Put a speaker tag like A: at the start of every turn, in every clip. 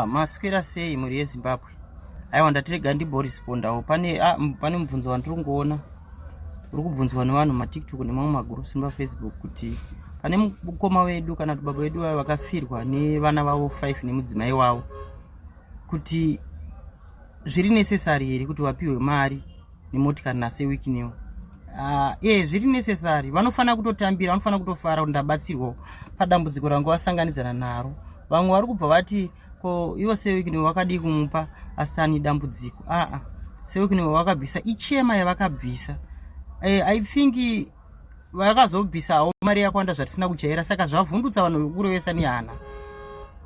A: Maswera sei muri yeZimbabwe? Aiwa ndatirega ndimborespondawo pane mubvunzo wandiri kungoona uri kubvunzwa nevanhu maTikTok nemamwe magroups Facebook kuti pane mukoma wedu kana baba wedu vakafirwa nevana vavo 5 nemudzimai wavo, kuti zviri necessary here kuti vapiwe mari nemotikari naseWikiNew. Zviri necessary, vanofana kutotambira, vanofana kutofara kuti ndabatsirwa padambudziko rangu vasanganidzana naro. Vamwe vari kubva vati ko ivo seWikiNew vakadi kumupa asitani dambudziko. seWikiNew vakabvisa ichema yavakabvisa. I think vakazobvisawo mari yakawanda zvatisina kujaira, saka zvavhundutsa vanhu vekurovesa nehana.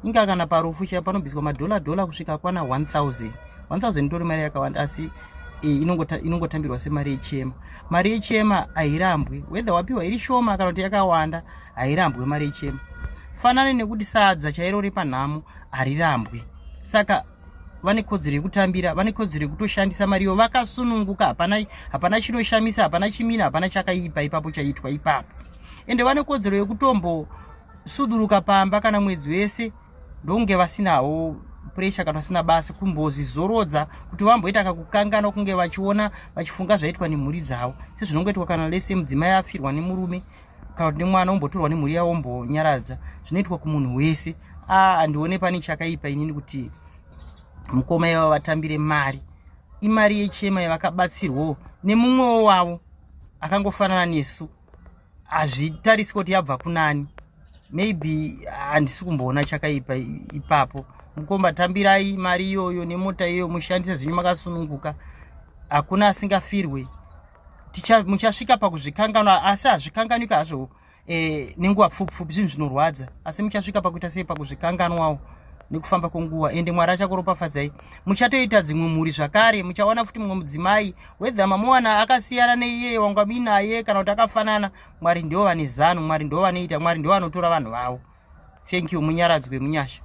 A: Inga kana parufu panobviswa madola kusvika kwana 1000 nditori mari yakawanda, asi inongotambirwa semari yechema. Mari yechema hairambwe, whether wapiwa iri shoma kana kuti yakawanda, hairambwe mari yechema. Fanane nekuti sadza chairo repanhamo harirambwe. Saka vane kodzero yekutambira, vane kodzero yekutoshandisa mariyo vakasununguka, hapana chinoshamisa, hapana chimina, hapana chakaipa ipapo chaitwa ipapo. Ende vane kodzero yekutombosuduruka pamba kana mwedzi wese ndonge vasinawo pressure kana vasina basa, kumbozizorodza kuti vamboita kakukangana kunge vachiona vachifunga zvaitwa nemhuri dzavo. Sezvinongoitwa kana lese mudzimai afirwa nemurume kana kuti nemwana ombotorwa nemhuri yavo ombonyaradza, zvinoitwa kumunhu wese. Handione pane chakaipa inini kuti mukoma yavo vatambire mari. Imari yechema yavakabatsirwawo nemumwewo wavo akangofanana nesu. Hazvitariswi kuti yabva kunani. Maybe handisi kumboona chakaipa ipapo. Mukoma tambirai mari iyoyo nemota iyoyo, mushandise zvinhu makasununguka. Hakuna asingafirwe. Muchasvika pakuzvikanganwa, asi hazvikanganika hazvo nenguva pfupi zvinhu zvinorwadza, asi muchasvika pakuita sei pakuzvikanganwawo nekufamba kwenguva. Ende Mwari achakuropafadzai. Muchatoita dzimwe mhuri zvakare, muchawana futi mumwe mudzimai, whether mamuwana akasiyana neiye wangami naye kana kuti akafanana. Mwari ndiwo vane zano, Mwari ndiwo vanoita, Mwari ndiwo vanotora vanhu vavo. Thank you, munyaradzwe munyasha.